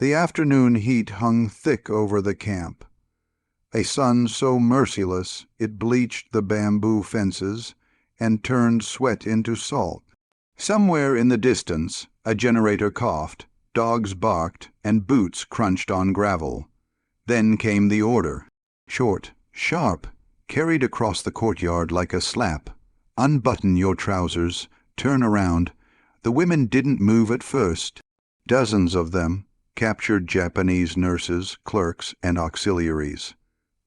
The afternoon heat hung thick over the camp, a sun so merciless it bleached the bamboo fences and turned sweat into salt. Somewhere in the distance, a generator coughed, dogs barked, and boots crunched on gravel. Then came the order, short, sharp, carried across the courtyard like a slap. Unbutton your trousers, turn around. The women didn't move at first. Dozens of them, captured Japanese nurses, clerks, and auxiliaries,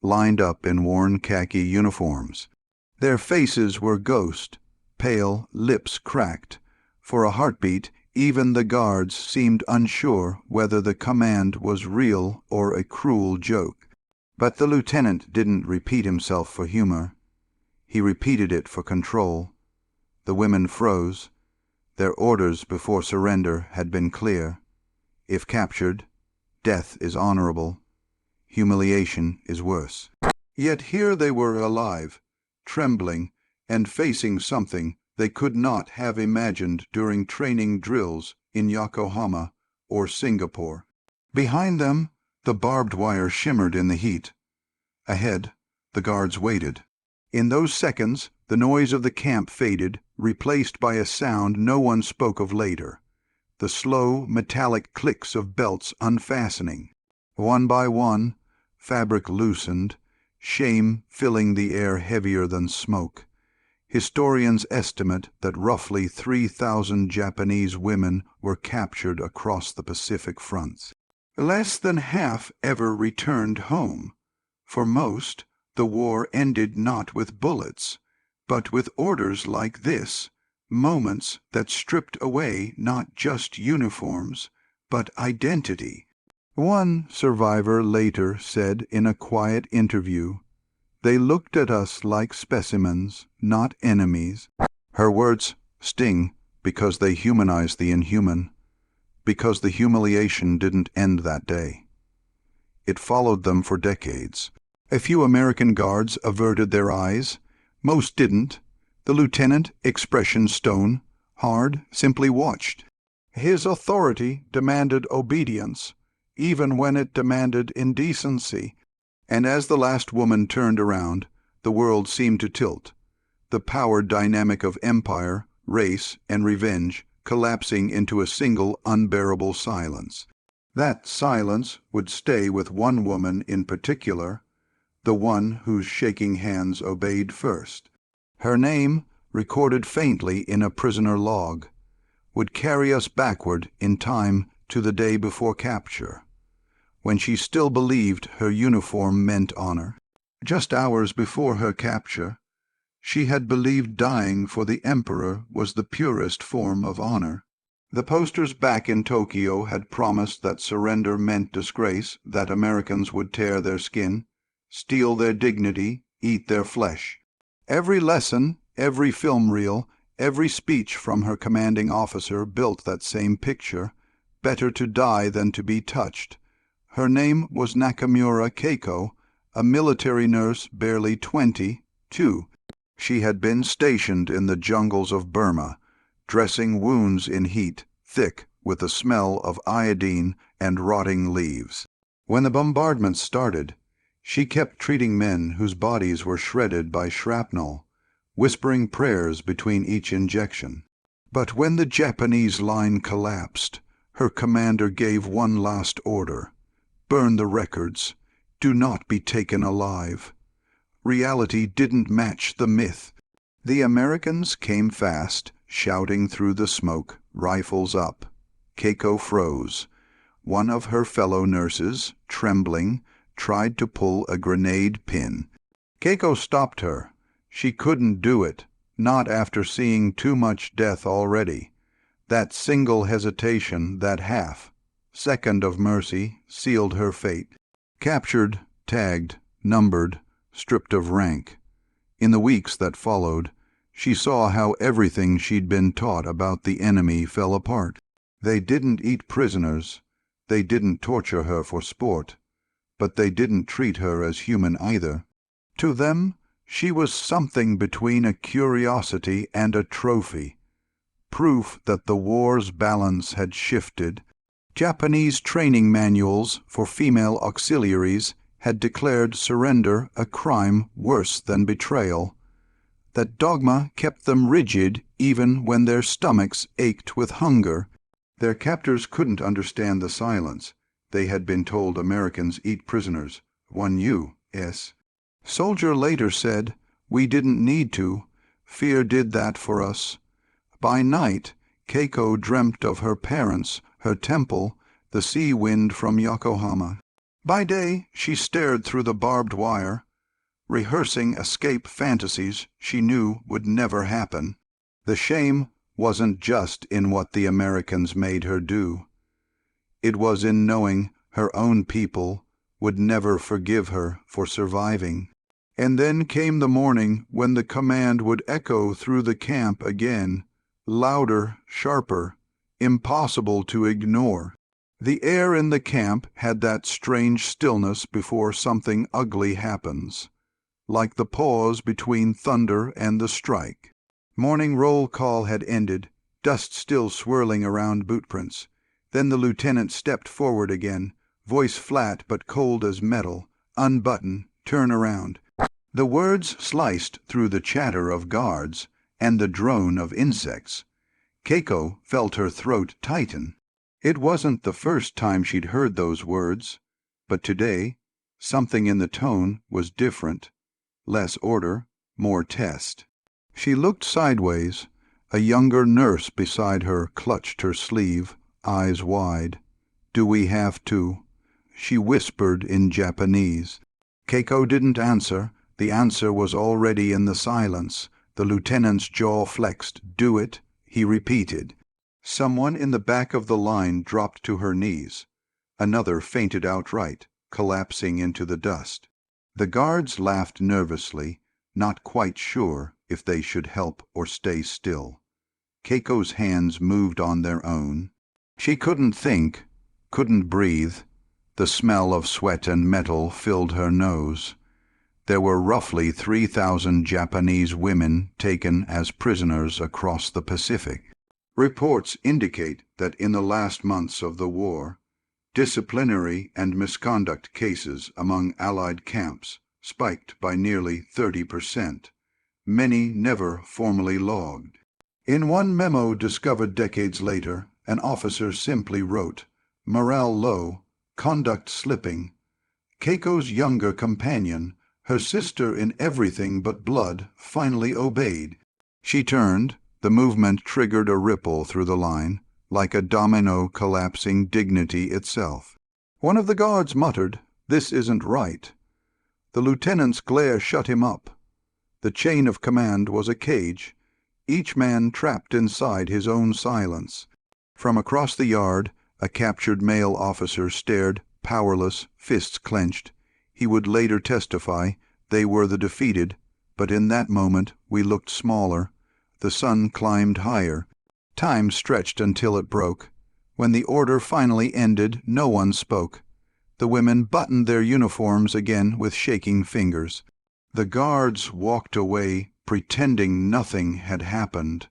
lined up in worn khaki uniforms. Their faces were ghost, pale, lips cracked. For a heartbeat, even the guards seemed unsure whether the command was real or a cruel joke. But the lieutenant didn't repeat himself for humor. He repeated it for control. The women froze. Their orders before surrender had been clear. If captured, death is honorable. Humiliation is worse. Yet here they were alive, trembling, and facing something they could not have imagined during training drills in Yokohama or Singapore. Behind them, the barbed wire shimmered in the heat. Ahead, the guards waited. In those seconds, the noise of the camp faded, replaced by a sound no one spoke of later, the slow, metallic clicks of belts unfastening. One by one, fabric loosened, shame filling the air heavier than smoke. Historians estimate that roughly 3,000 Japanese women were captured across the Pacific fronts. Less than half ever returned home. For most, the war ended not with bullets, but with orders like this, moments that stripped away not just uniforms, but identity. One survivor later said in a quiet interview, "They looked at us like specimens, not enemies." Her words sting because they humanize the inhuman, because the humiliation didn't end that day. It followed them for decades. A few American guards averted their eyes. Most didn't. The lieutenant, expression stone, hard, simply watched. His authority demanded obedience, even when it demanded indecency. And as the last woman turned around, the world seemed to tilt, the power dynamic of empire, race, and revenge collapsing into a single unbearable silence. That silence would stay with one woman in particular, the one whose shaking hands obeyed first. Her name, recorded faintly in a prisoner log, would carry us backward in time to the day before capture, when she still believed her uniform meant honor. Just hours before her capture, she had believed dying for the emperor was the purest form of honor. The posters back in Tokyo had promised that surrender meant disgrace, that Americans would tear their skin, steal their dignity, eat their flesh. Every lesson, every film reel, every speech from her commanding officer built that same picture, better to die than to be touched. Her name was Nakamura Keiko, a military nurse barely 22. She had been stationed in the jungles of Burma, dressing wounds in heat, thick with the smell of iodine and rotting leaves. When the bombardment started, she kept treating men whose bodies were shredded by shrapnel, whispering prayers between each injection. But when the Japanese line collapsed, her commander gave one last order: burn the records, do not be taken alive. Reality didn't match the myth. The Americans came fast, shouting through the smoke, rifles up. Keiko froze. One of her fellow nurses, trembling, tried to pull a grenade pin. Keiko stopped her. She couldn't do it, not after seeing too much death already. That single hesitation, that half-second of mercy, sealed her fate. Captured, tagged, numbered, stripped of rank. In the weeks that followed, she saw how everything she'd been taught about the enemy fell apart. They didn't eat prisoners. They didn't torture her for sport. But they didn't treat her as human either. To them, she was something between a curiosity and a trophy, proof that the war's balance had shifted, Japanese training manuals for female auxiliaries had declared surrender a crime worse than betrayal. That dogma kept them rigid even when their stomachs ached with hunger. Their captors couldn't understand the silence. They had been told Americans eat prisoners. One U.S. soldier later said, "We didn't need to. Fear did that for us." By night, Keiko dreamt of her parents, her temple, the sea wind from Yokohama. By day, she stared through the barbed wire, rehearsing escape fantasies she knew would never happen. The shame wasn't just in what the Americans made her do. It was in knowing her own people would never forgive her for surviving. And then came the morning when the command would echo through the camp again, louder, sharper, impossible to ignore. The air in the camp had that strange stillness before something ugly happens, like the pause between thunder and the strike. Morning roll call had ended, dust still swirling around bootprints. Then the lieutenant stepped forward again, voice flat but cold as metal. "Unbutton, turn around." The words sliced through the chatter of guards and the drone of insects. Keiko felt her throat tighten. It wasn't the first time she'd heard those words, but today something in the tone was different. Less order, more test. She looked sideways. A younger nurse beside her clutched her sleeve, eyes wide. "Do we have to?" she whispered in Japanese. Keiko didn't answer. The answer was already in the silence. The lieutenant's jaw flexed. "Do it," he repeated. Someone in the back of the line dropped to her knees. Another fainted outright, collapsing into the dust. The guards laughed nervously, not quite sure if they should help or stay still. Keiko's hands moved on their own. She couldn't think, couldn't breathe. The smell of sweat and metal filled her nose. There were roughly 3,000 Japanese women taken as prisoners across the Pacific. Reports indicate that in the last months of the war, disciplinary and misconduct cases among Allied camps spiked by nearly 30%, many never formally logged. In one memo discovered decades later, an officer simply wrote, "Morale low, conduct slipping." Keiko's younger companion, her sister in everything but blood, finally obeyed. She turned. The movement triggered a ripple through the line, like a domino collapsing dignity itself. One of the guards muttered, "This isn't right." The lieutenant's glare shut him up. The chain of command was a cage, each man trapped inside his own silence. From across the yard, a captured male officer stared, powerless, fists clenched. He would later testify, "They were the defeated, but in that moment we looked smaller." The sun climbed higher. Time stretched until it broke. When the order finally ended, no one spoke. The women buttoned their uniforms again with shaking fingers. The guards walked away, pretending nothing had happened.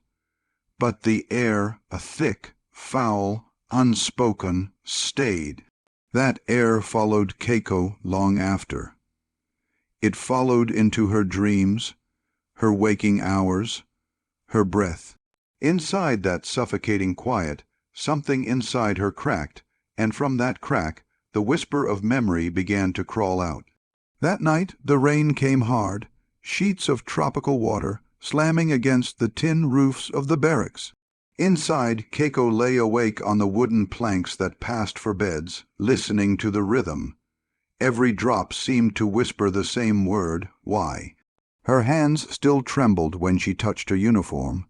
But the air, a thick, foul, unspoken, stayed. That air followed Keiko long after. It followed into her dreams, her waking hours, her breath. Inside that suffocating quiet, something inside her cracked, and from that crack the whisper of memory began to crawl out. That night the rain came hard, sheets of tropical water slamming against the tin roofs of the barracks. Inside, Keiko lay awake on the wooden planks that passed for beds, listening to the rhythm. Every drop seemed to whisper the same word, "Why?" Her hands still trembled when she touched her uniform.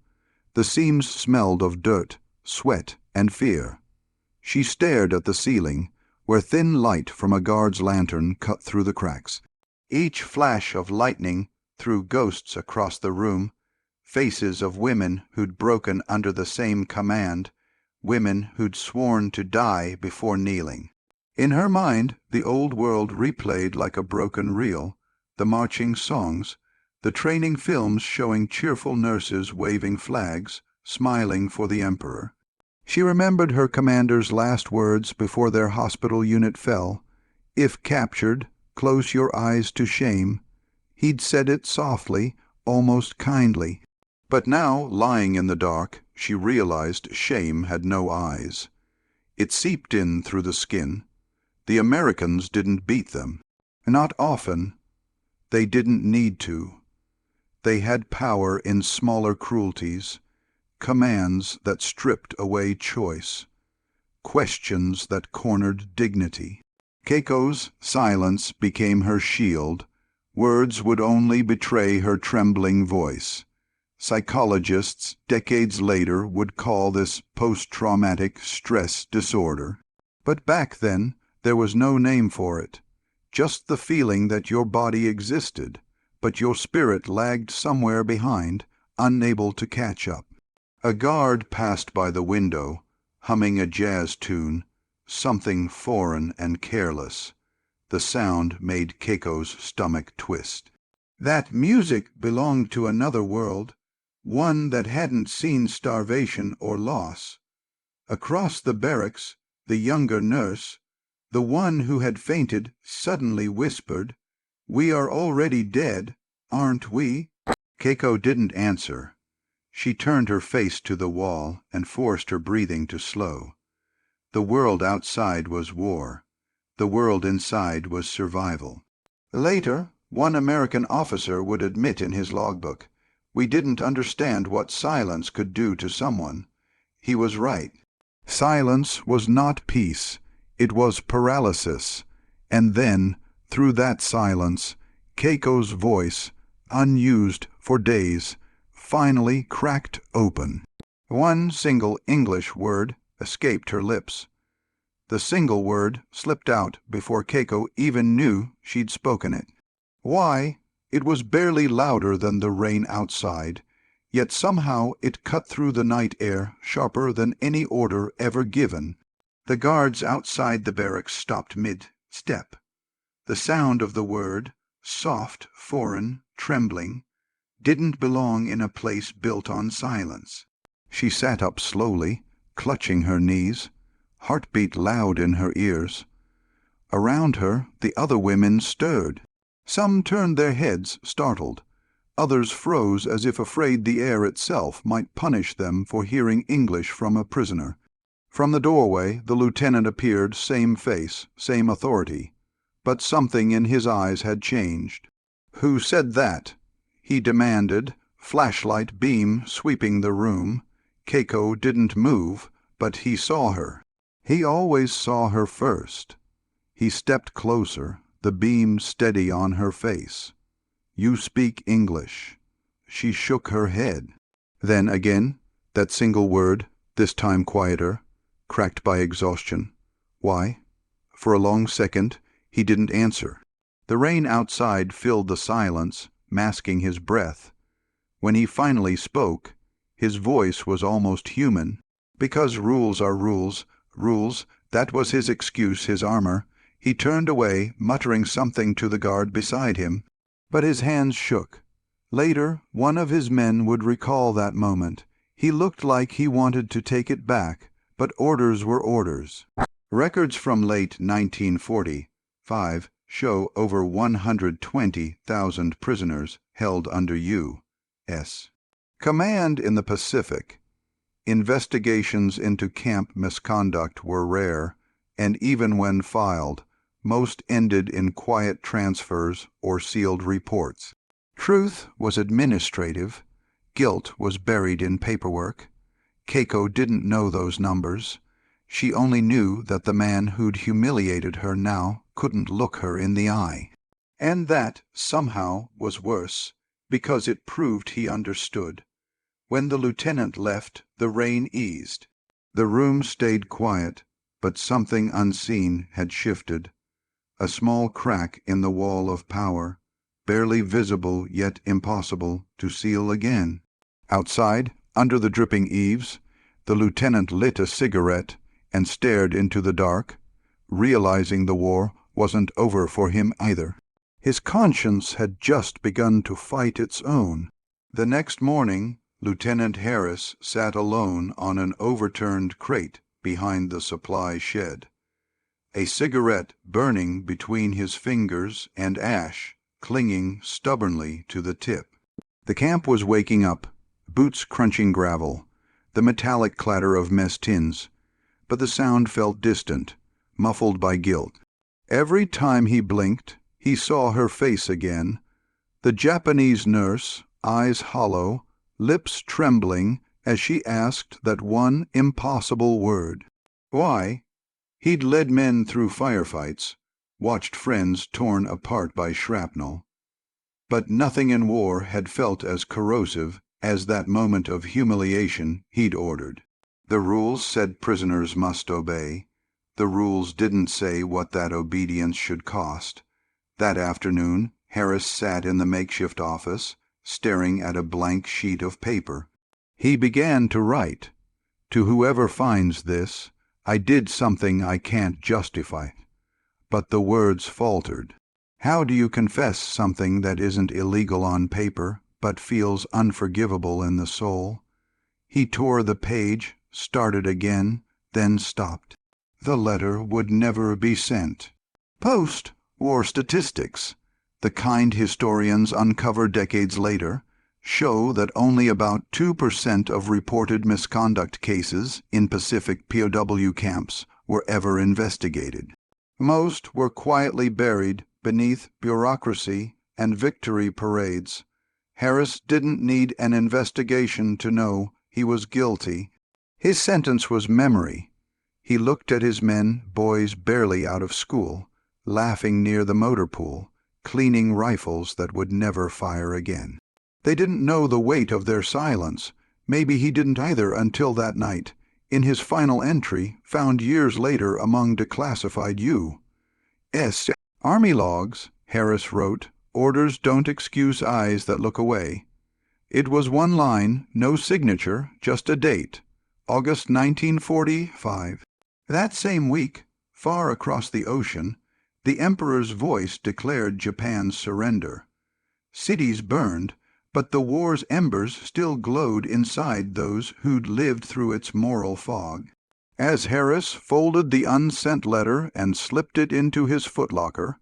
The seams smelled of dirt, sweat, and fear. She stared at the ceiling, where thin light from a guard's lantern cut through the cracks. Each flash of lightning threw ghosts across the room, faces of women who'd broken under the same command, women who'd sworn to die before kneeling. In her mind, the old world replayed like a broken reel, the marching songs, the training films showing cheerful nurses waving flags, smiling for the emperor. She remembered her commander's last words before their hospital unit fell. "If captured, close your eyes to shame." He'd said it softly, almost kindly. But now, lying in the dark, she realized shame had no eyes. It seeped in through the skin. The Americans didn't beat them. Not often. They didn't need to. They had power in smaller cruelties, commands that stripped away choice, questions that cornered dignity. Keiko's silence became her shield. Words would only betray her trembling voice. Psychologists decades later would call this post-traumatic stress disorder. But back then, there was no name for it. Just the feeling that your body existed, but your spirit lagged somewhere behind, unable to catch up. A guard passed by the window, humming a jazz tune, something foreign and careless. The sound made Keiko's stomach twist. That music belonged to another world, one that hadn't seen starvation or loss. Across the barracks, the younger nurse, the one who had fainted, suddenly whispered, "We are already dead, aren't we?" Keiko didn't answer. She turned her face to the wall and forced her breathing to slow. The world outside was war. The world inside was survival. Later, one American officer would admit in his logbook, "We didn't understand what silence could do to someone." He was right. Silence was not peace. It was paralysis. And then, through that silence, Keiko's voice, unused for days, finally cracked open. One single English word escaped her lips. The single word slipped out before Keiko even knew she'd spoken it. Why? It was barely louder than the rain outside, yet somehow it cut through the night air sharper than any order ever given. The guards outside the barracks stopped mid-step. The sound of the word, soft, foreign, trembling, didn't belong in a place built on silence. She sat up slowly, clutching her knees, heartbeat loud in her ears. Around her, the other women stirred. Some turned their heads, startled. Others froze as if afraid the air itself might punish them for hearing English from a prisoner. From the doorway, the lieutenant appeared, same face, same authority. But something in his eyes had changed. "Who said that?" he demanded, flashlight beam sweeping the room. Keiko didn't move, but he saw her. He always saw her first. He stepped closer, the beam steady on her face. "You speak English." She shook her head. Then again, that single word, this time quieter, cracked by exhaustion. "Why?" For a long second, he didn't answer. The rain outside filled the silence, masking his breath. When he finally spoke, his voice was almost human. Because rules are rules, that was his excuse, his armor. He turned away, muttering something to the guard beside him, but his hands shook. Later, one of his men would recall that moment. He looked like he wanted to take it back, but orders were orders. Records from late 1945 show over 120,000 prisoners held under U.S. command in the Pacific. Investigations into camp misconduct were rare, and even when filed, most ended in quiet transfers or sealed reports. Truth was administrative. Guilt was buried in paperwork. Keiko didn't know those numbers. She only knew that the man who'd humiliated her now couldn't look her in the eye. And that, somehow, was worse, because it proved he understood. When the lieutenant left, the rain eased. The room stayed quiet, but something unseen had shifted. A small crack in the wall of power, barely visible yet impossible to seal again. Outside, under the dripping eaves, the lieutenant lit a cigarette and stared into the dark, realizing the war wasn't over for him either. His conscience had just begun to fight its own. The next morning, Lieutenant Harris sat alone on an overturned crate behind the supply shed, a cigarette burning between his fingers and ash clinging stubbornly to the tip. The camp was waking up, boots crunching gravel, the metallic clatter of mess tins, but the sound felt distant, muffled by guilt. Every time he blinked, he saw her face again, the Japanese nurse, eyes hollow, lips trembling as she asked that one impossible word. Why? He'd led men through firefights, watched friends torn apart by shrapnel, but nothing in war had felt as corrosive as that moment of humiliation he'd ordered. The rules said prisoners must obey. The rules didn't say what that obedience should cost. That afternoon, Harris sat in the makeshift office, staring at a blank sheet of paper. He began to write, "To whoever finds this, I did something I can't justify." But the words faltered. How do you confess something that isn't illegal on paper, but feels unforgivable in the soul? He tore the page, started again, then stopped. The letter would never be sent. Post-war statistics, the kind historians uncover decades later, show that only about 2% of reported misconduct cases in Pacific POW camps were ever investigated. Most were quietly buried beneath bureaucracy and victory parades. Harris didn't need an investigation to know he was guilty. His sentence was memory. He looked at his men, boys barely out of school, laughing near the motor pool, cleaning rifles that would never fire again. They didn't know the weight of their silence. Maybe he didn't either until that night, in his final entry, found years later among declassified U.S. Army logs, Harris wrote, "Orders don't excuse eyes that look away." It was one line, no signature, just a date, August 1945. That same week, far across the ocean, the Emperor's voice declared Japan's surrender. Cities burned, but the war's embers still glowed inside those who'd lived through its moral fog. As Harris folded the unsent letter and slipped it into his footlocker,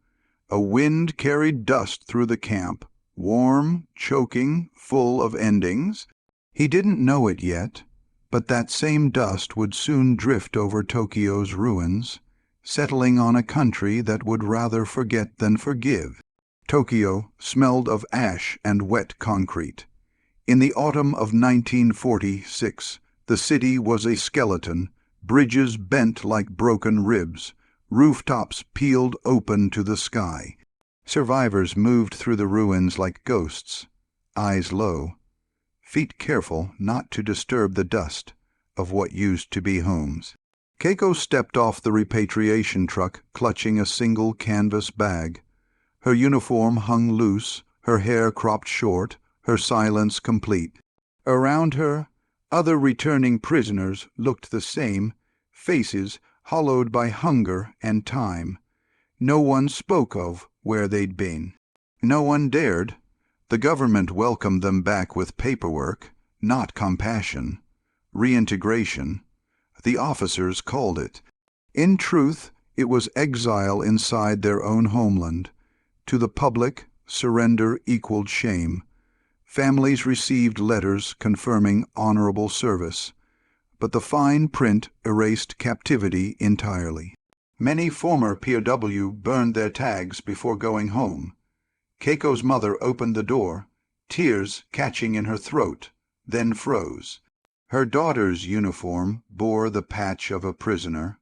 a wind carried dust through the camp, warm, choking, full of endings. He didn't know it yet, but that same dust would soon drift over Tokyo's ruins, settling on a country that would rather forget than forgive. Tokyo smelled of ash and wet concrete. In the autumn of 1946, the city was a skeleton, bridges bent like broken ribs, rooftops peeled open to the sky. Survivors moved through the ruins like ghosts, eyes low, feet careful not to disturb the dust of what used to be homes. Keiko stepped off the repatriation truck, clutching a single canvas bag. Her uniform hung loose, her hair cropped short, her silence complete. Around her, other returning prisoners looked the same, faces hollowed by hunger and time. No one spoke of where they'd been. No one dared. The government welcomed them back with paperwork, not compassion. Reintegration, the officers called it. In truth, it was exile inside their own homeland. To the public, surrender equaled shame. Families received letters confirming honorable service, but the fine print erased captivity entirely. Many former POW burned their tags before going home. Keiko's mother opened the door, tears catching in her throat, then froze. Her daughter's uniform bore the patch of a prisoner.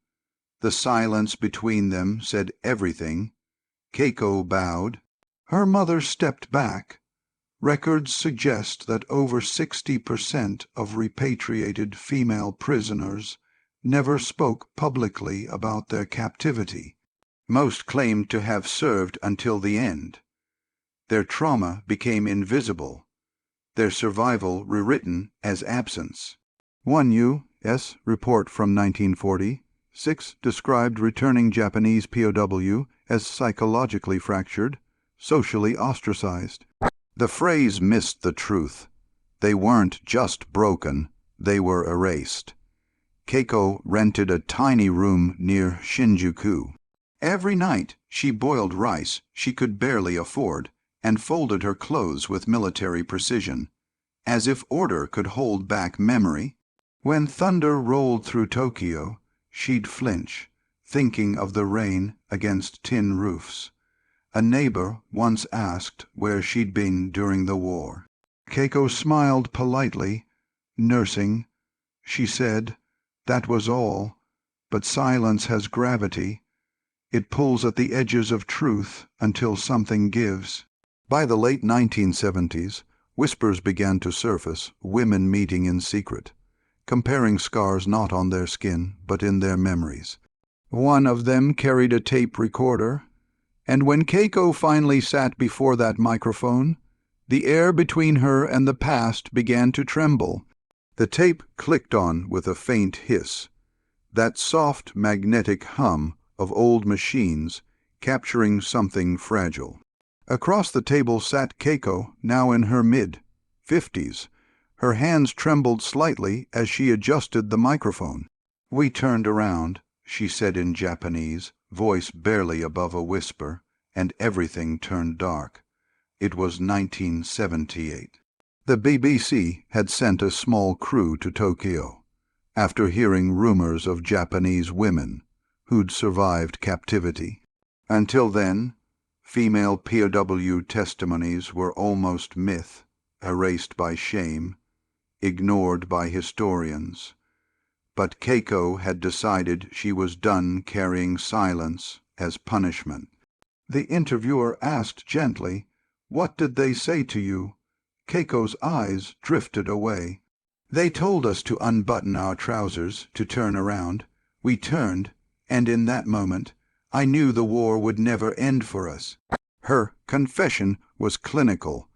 The silence between them said everything. Keiko bowed. Her mother stepped back. Records suggest that over 60% of repatriated female prisoners never spoke publicly about their captivity. Most claimed to have served until the end. Their trauma became invisible, their survival rewritten as absence. One U.S. report from 1946 described returning Japanese POW as psychologically fractured, socially ostracized. The phrase missed the truth. They weren't just broken, they were erased. Keiko rented a tiny room near Shinjuku. Every night she boiled rice she could barely afford and folded her clothes with military precision, as if order could hold back memory. When thunder rolled through Tokyo, she'd flinch, thinking of the rain against tin roofs. A neighbor once asked where she'd been during the war. Keiko smiled politely. Nursing, she said. That was all, but silence has gravity. It pulls at the edges of truth until something gives. By the late 1970s, whispers began to surface, women meeting in secret, comparing scars not on their skin but in their memories. One of them carried a tape recorder, and when Keiko finally sat before that microphone, the air between her and the past began to tremble. The tape clicked on with a faint hiss, that soft magnetic hum of old machines capturing something fragile. Across the table sat Keiko, now in her mid-50s. Her hands trembled slightly as she adjusted the microphone. "We turned around," she said in Japanese, voice barely above a whisper, "and everything turned dark." It was 1978. The BBC had sent a small crew to Tokyo, after hearing rumors of Japanese women who'd survived captivity. Until then, female POW testimonies were almost myth, erased by shame, ignored by historians. But Keiko had decided she was done carrying silence as punishment. The interviewer asked gently, "What did they say to you?" Keiko's eyes drifted away. "They told us to unbutton our trousers, to turn around. We turned, and in that moment, I knew the war would never end for us." Her confession was clinical,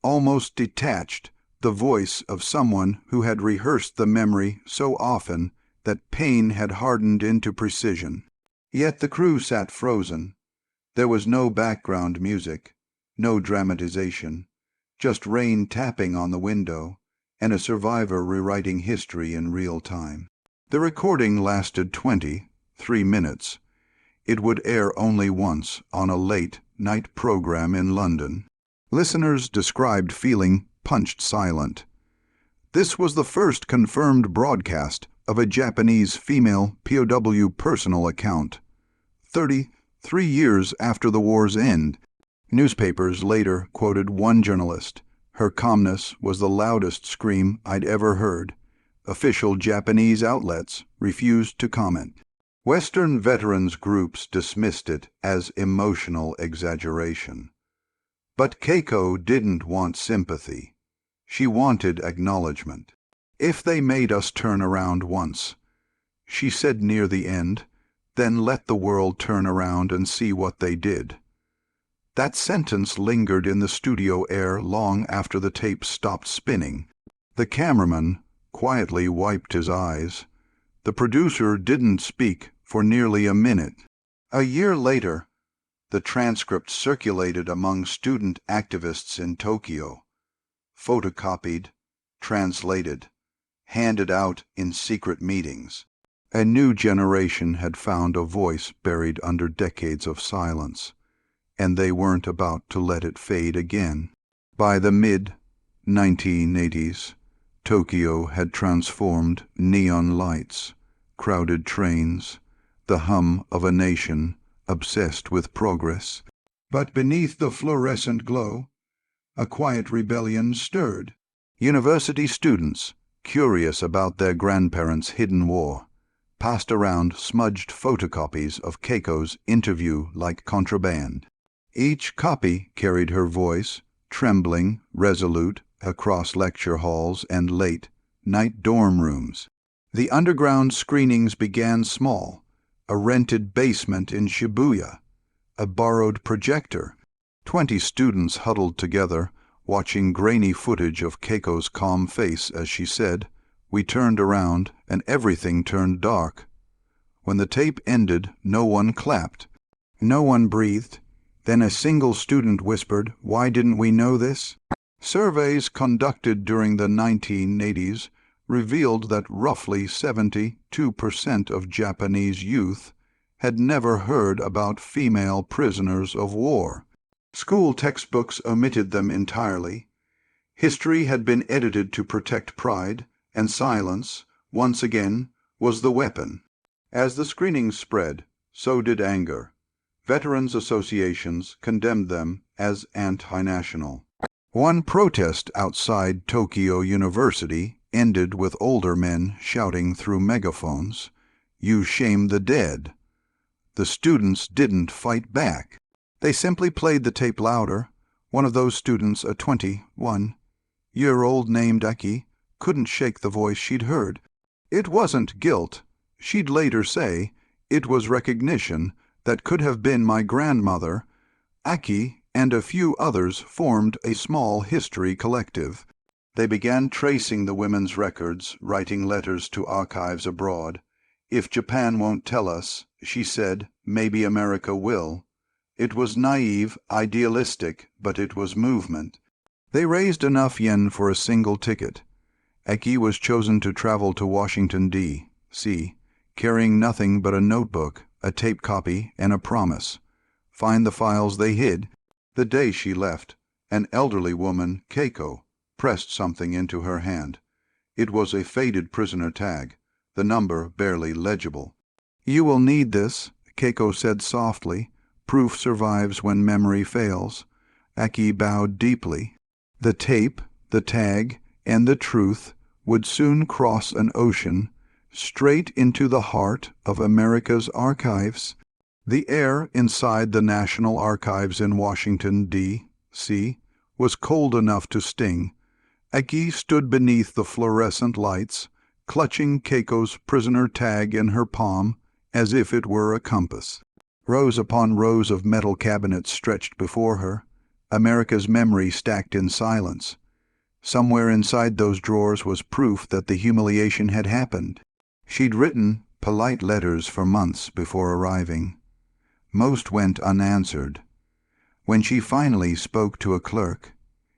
almost detached, the voice of someone who had rehearsed the memory so often that pain had hardened into precision. Yet the crew sat frozen. There was no background music, no dramatization, just rain tapping on the window, and a survivor rewriting history in real time. The recording lasted 23 minutes. It would air only once on a late-night program in London. Listeners described feeling punched silent. This was the first confirmed broadcast of a Japanese female POW personal account. 33 years after the war's end, newspapers later quoted one journalist. "Her calmness was the loudest scream I'd ever heard." Official Japanese outlets refused to comment. Western veterans groups dismissed it as emotional exaggeration. But Keiko didn't want sympathy. She wanted acknowledgement. "If they made us turn around once," she said near the end, "then let the world turn around and see what they did." That sentence lingered in the studio air long after the tape stopped spinning. The cameraman quietly wiped his eyes. The producer didn't speak for nearly a minute. A year later, the transcript circulated among student activists in Tokyo, photocopied, translated, handed out in secret meetings. A new generation had found a voice buried under decades of silence, and they weren't about to let it fade again. By the mid-1980s, Tokyo had transformed neon lights, crowded trains, the hum of a nation obsessed with progress. But beneath the fluorescent glow, a quiet rebellion stirred. University students, curious about their grandparents' hidden war, passed around smudged photocopies of Keiko's interview like contraband. Each copy carried her voice, trembling, resolute, across lecture halls and late-night dorm rooms. The underground screenings began small, a rented basement in Shibuya, a borrowed projector, 20 students huddled together, watching grainy footage of Keiko's calm face as she said, "We turned around and everything turned dark." When the tape ended, no one clapped. No one breathed. Then a single student whispered, "Why didn't we know this?" Surveys conducted during the 1980s revealed that roughly 72% of Japanese youth had never heard about female prisoners of war. School textbooks omitted them entirely. History had been edited to protect pride, and silence, once again, was the weapon. As the screenings spread, so did anger. Veterans associations condemned them as anti-national. One protest outside Tokyo University ended with older men shouting through megaphones, "You shame the dead." The students didn't fight back. They simply played the tape louder. One of those students, a 21-year-old named Aki, couldn't shake the voice she'd heard. It wasn't guilt. She'd later say, it was recognition that could have been my grandmother. Aki and a few others formed a small history collective. They began tracing the women's records, writing letters to archives abroad. "If Japan won't tell us," she said, "maybe America will." It was naive, idealistic, but it was movement. They raised enough yen for a single ticket. Eki was chosen to travel to Washington, D.C., carrying nothing but a notebook, a tape copy, and a promise. Find the files they hid. The day she left, an elderly woman, Keiko, pressed something into her hand. It was a faded prisoner tag, the number barely legible. "You will need this," Keiko said softly. "Proof survives when memory fails." Aki bowed deeply. The tape, the tag, and the truth would soon cross an ocean, straight into the heart of America's archives. The air inside the National Archives in Washington, D.C., was cold enough to sting. Aki stood beneath the fluorescent lights, clutching Keiko's prisoner tag in her palm as if it were a compass. Rows upon rows of metal cabinets stretched before her, America's memory stacked in silence. Somewhere inside those drawers was proof that the humiliation had happened. She'd written polite letters for months before arriving. Most went unanswered. When she finally spoke to a clerk,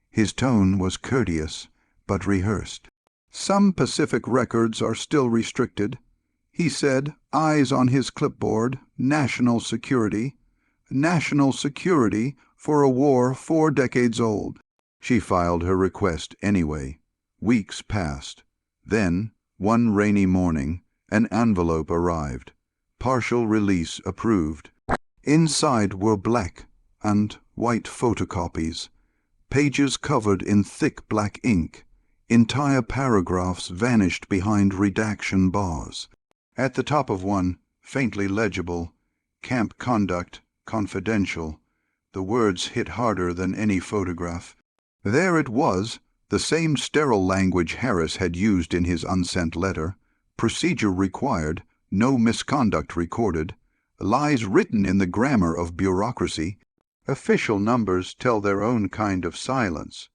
his tone was courteous but rehearsed. "Some Pacific records are still restricted," he said, eyes on his clipboard. National security for a war 4 decades old." She filed her request anyway. Weeks passed. Then, one rainy morning, an envelope arrived. Partial release approved. Inside were black and white photocopies, pages covered in thick black ink. Entire paragraphs vanished behind redaction bars. At the top of one, faintly legible, "Camp Conduct, Confidential." The words hit harder than any photograph. There it was, the same sterile language Harris had used in his unsent letter. Procedure required, no misconduct recorded. Lies written in the grammar of bureaucracy. Official numbers tell their own kind of silence.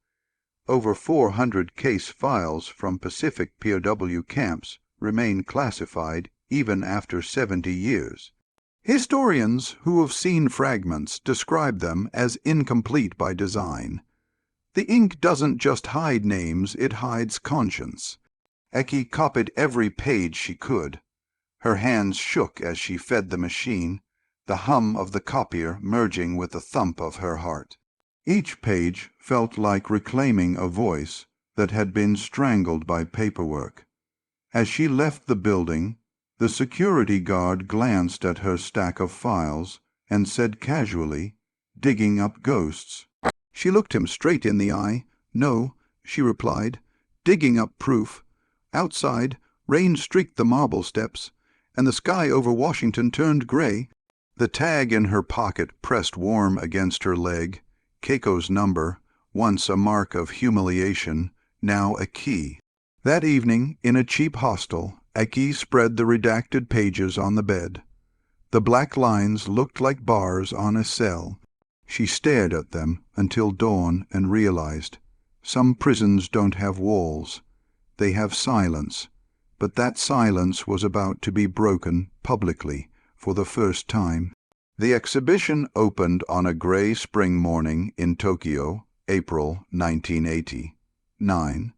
Over 400 case files from Pacific POW camps remain classified even after 70 years. Historians who have seen fragments describe them as incomplete by design. The ink doesn't just hide names, it hides conscience. Eki copied every page she could. Her hands shook as she fed the machine, the hum of the copier merging with the thump of her heart. Each page felt like reclaiming a voice that had been strangled by paperwork. As she left the building, the security guard glanced at her stack of files and said casually, "Digging up ghosts." She looked him straight in the eye. "No," she replied, "digging up proof." Outside, rain streaked the marble steps, and the sky over Washington turned gray. The tag in her pocket pressed warm against her leg. Keiko's number, once a mark of humiliation, now a key. That evening, in a cheap hostel, Eki spread the redacted pages on the bed. The black lines looked like bars on a cell. She stared at them until dawn and realized, some prisons don't have walls. They have silence. But that silence was about to be broken publicly for the first time. The exhibition opened on a gray spring morning in Tokyo, April 1980. 9.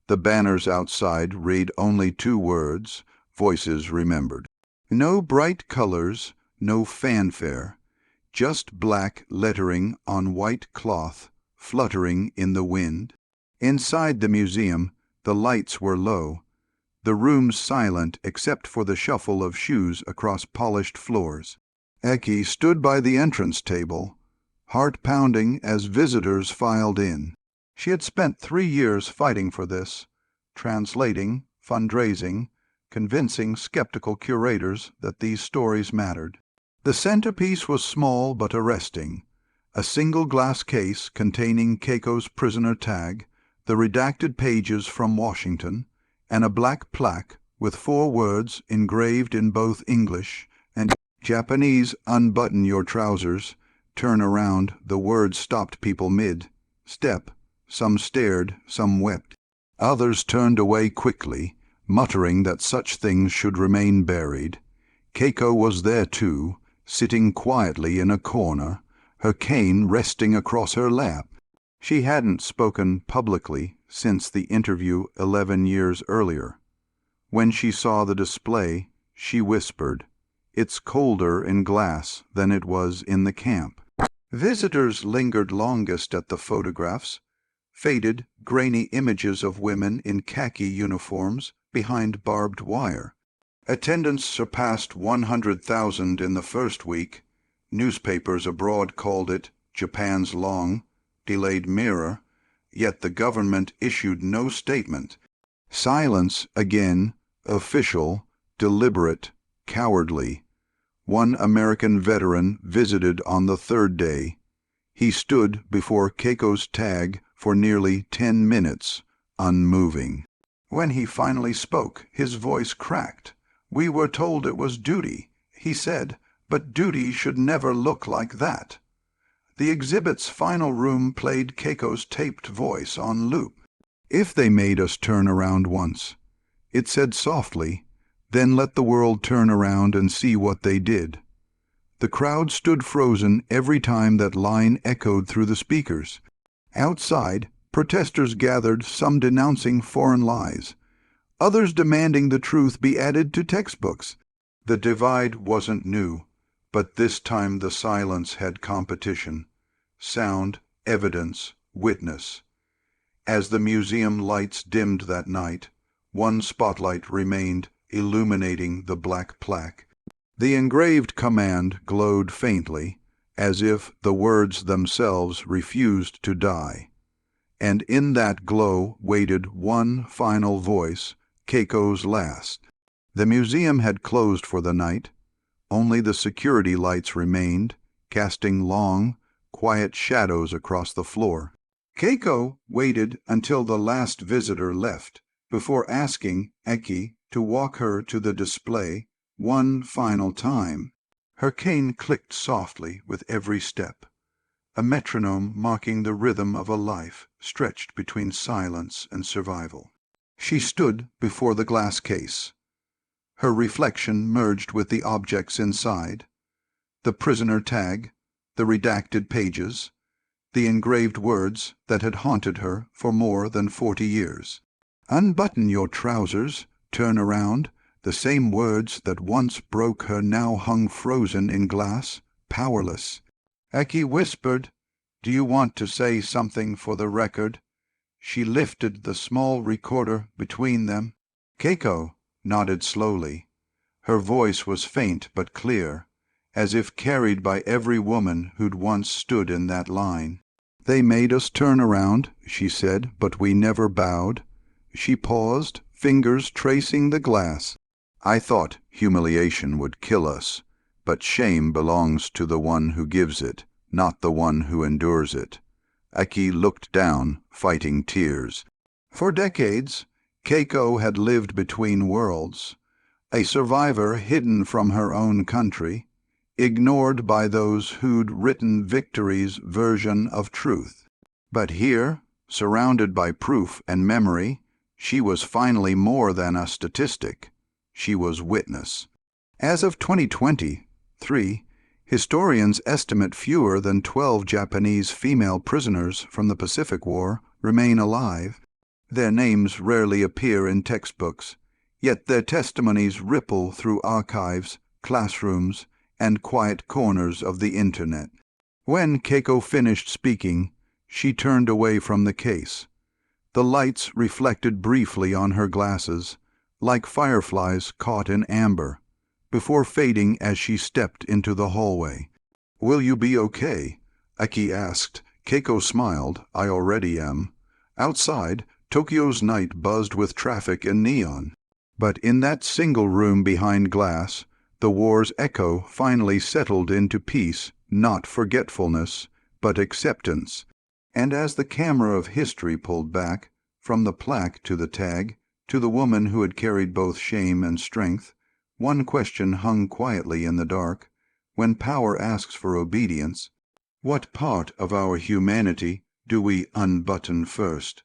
The banners outside read only 2 words, voices remembered. No bright colors, no fanfare, just black lettering on white cloth, fluttering in the wind. Inside the museum, the lights were low, the room silent except for the shuffle of shoes across polished floors. Eki stood by the entrance table, heart pounding as visitors filed in. She had spent 3 years fighting for this, translating, fundraising, convincing skeptical curators that these stories mattered. The centerpiece was small but arresting, a single glass case containing Keiko's prisoner tag, the redacted pages from Washington, and a black plaque with 4 words engraved in both English and Japanese. "Unbutton your trousers, turn around." The words stopped people mid-step. Some stared, some wept. Others turned away quickly, muttering that such things should remain buried. Keiko was there too, sitting quietly in a corner, her cane resting across her lap. She hadn't spoken publicly since the interview 11 years earlier. When she saw the display, she whispered, "It's colder in glass than it was in the camp." Visitors lingered longest at the photographs, faded, grainy images of women in khaki uniforms behind barbed wire. Attendance surpassed 100,000 in the first week. Newspapers abroad called it Japan's long, delayed mirror, yet the government issued no statement. Silence again, official, deliberate, cowardly. One American veteran visited on the 3rd day. He stood before Keiko's tag for nearly 10 minutes, unmoving. When he finally spoke, his voice cracked. "We were told it was duty," he said, "but duty should never look like that." The exhibit's final room played Keiko's taped voice on loop. "If they made us turn around once," it said softly, "then let the world turn around and see what they did." The crowd stood frozen every time that line echoed through the speakers. Outside, protesters gathered, some denouncing foreign lies, others demanding the truth be added to textbooks. The divide wasn't new, but this time the silence had competition. Sound, evidence, witness. As the museum lights dimmed that night, one spotlight remained, illuminating the black plaque. The engraved command glowed faintly, as if the words themselves refused to die. And in that glow waited one final voice, Keiko's last. The museum had closed for the night. Only the security lights remained, casting long, quiet shadows across the floor. Keiko waited until the last visitor left, before asking Eki to walk her to the display one final time. Her cane clicked softly with every step, a metronome marking the rhythm of a life stretched between silence and survival. She stood before the glass case. Her reflection merged with the objects inside, the prisoner tag, the redacted pages, the engraved words that had haunted her for more than 40 years. "Unbutton your trousers, turn around," the same words that once broke her now hung frozen in glass, powerless. Eki whispered, "Do you want to say something for the record?" She lifted the small recorder between them. Keiko nodded slowly. Her voice was faint but clear, as if carried by every woman who'd once stood in that line. "They made us turn around," she said, "but we never bowed." She paused, fingers tracing the glass. "I thought humiliation would kill us, but shame belongs to the one who gives it, not the one who endures it." Eki looked down, fighting tears. For decades, Keiko had lived between worlds, a survivor hidden from her own country, ignored by those who'd written victory's version of truth. But here, surrounded by proof and memory, she was finally more than a statistic. She was witness. As of 2023, Historians estimate fewer than 12 Japanese female prisoners from the Pacific War remain alive. Their names rarely appear in textbooks, yet their testimonies ripple through archives, classrooms, and quiet corners of the Internet. When Keiko finished speaking, she turned away from the case. The lights reflected briefly on her glasses, like fireflies caught in amber, before fading as she stepped into the hallway. "Will you be okay?" Aki asked. Keiko smiled. "I already am." Outside, Tokyo's night buzzed with traffic and neon. But in that single room behind glass, the war's echo finally settled into peace, not forgetfulness, but acceptance. And as the camera of history pulled back, from the plaque to the tag, to the woman who had carried both shame and strength, one question hung quietly in the dark. When power asks for obedience, what part of our humanity do we unbutton first?